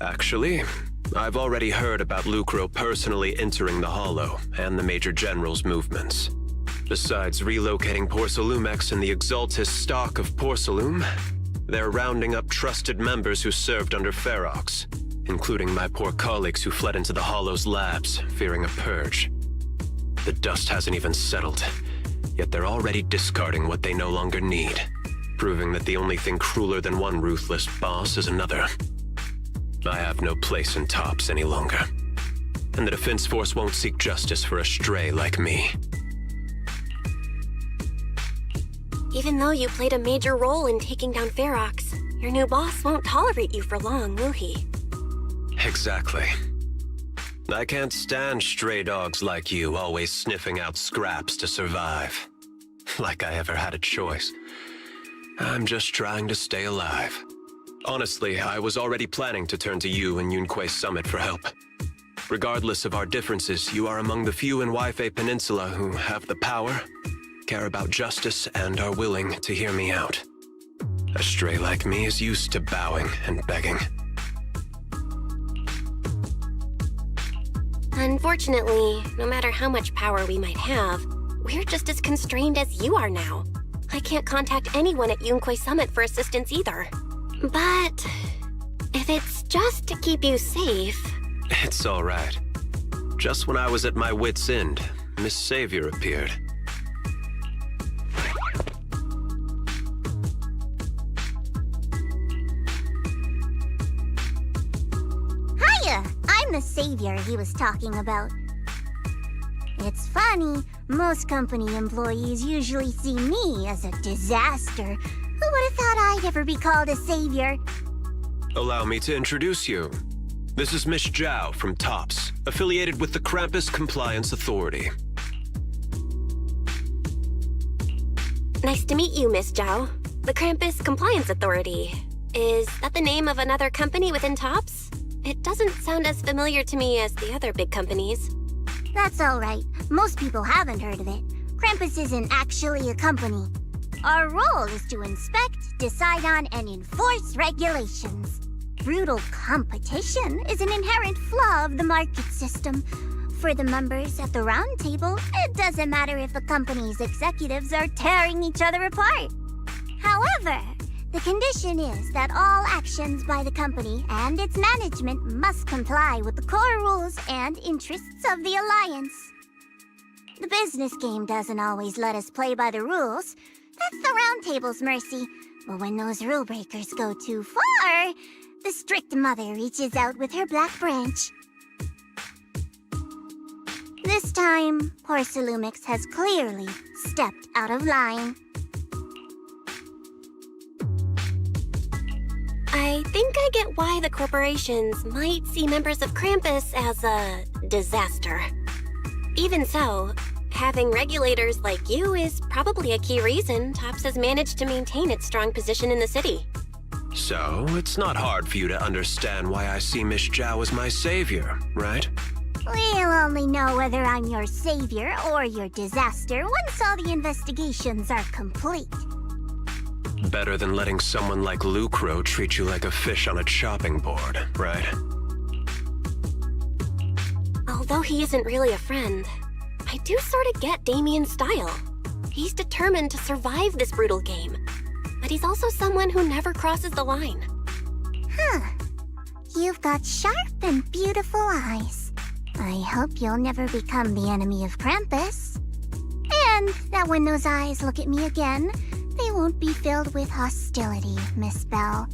Actually, I've already heard about Lucro personally entering the Hollow and the Major General's movements. Besides relocating Porcelumex and the Exaltis stock of Porcelum, they're rounding up trusted members who served under Ferox, including my poor colleagues who fled into the Hollow's labs, fearing a purge. The dust hasn't even settled, yet they're already discarding what they no longer need, proving that the only thing crueler than one ruthless boss is another. I have no place in Tops any longer, and the Defense Force won't seek justice for a stray like me. Even though you played a major role in taking down Ferox, your new boss won't tolerate you for long, will he? Exactly. I can't stand stray dogs like you always sniffing out scraps to survive. Like I ever had a choice. I'm just trying to stay alive. Honestly, I was already planning to turn to you and Yunque Summit for help. Regardless of our differences, you are among the few in Waifei Peninsula who have the power, care about justice, and are willing to hear me out. A stray like me is used to bowing and begging. Unfortunately, no matter how much power we might have, we're just as constrained as you are now. I can't contact anyone at Yunque Summit for assistance either. But if it's just to keep you safe... It's all right. Just when I was at my wit's end, Miss Savior appeared. Hiya! I'm the savior he was talking about. It's funny, most company employees usually see me as a disaster. Who would have thought I'd ever be called a savior? Allow me to introduce you. This is Miss Zhao from Tops, affiliated with the Krampus Compliance Authority. Nice to meet you, Miss Zhao. The Krampus Compliance Authority. Is that the name of another company within Tops? It doesn't sound as familiar to me as the other big companies. That's all right. Most people haven't heard of it. Krampus isn't actually a company. Our role is to inspect, decide on, and enforce regulations. Brutal competition is an inherent flaw of the market system. For the members at the round table, it doesn't matter if the company's executives are tearing each other apart. However, the condition is that all actions by the company and its management must comply with the core rules and interests of the Alliance. The business game doesn't always let us play by the rules. That's the round table's mercy. But when those rule breakers go too far, the strict mother reaches out with her black branch. This time, Porcelumix has clearly stepped out of line. I think I get why the corporations might see members of Krampus as a disaster. Even so, having regulators like you is probably a key reason Tops has managed to maintain its strong position in the city. So, it's not hard for you to understand why I see Miss Zhao as my savior, right? We'll only know whether I'm your savior or your disaster once all the investigations are complete. Better than letting someone like Lucro treat you like a fish on a chopping board, right? Although he isn't really a friend, I do sort of get Damian's style. He's determined to survive this brutal game, but he's also someone who never crosses the line. Huh. You've got sharp and beautiful eyes. I hope you'll never become the enemy of Krampus. And that when those eyes look at me again, they won't be filled with hostility, Miss Belle.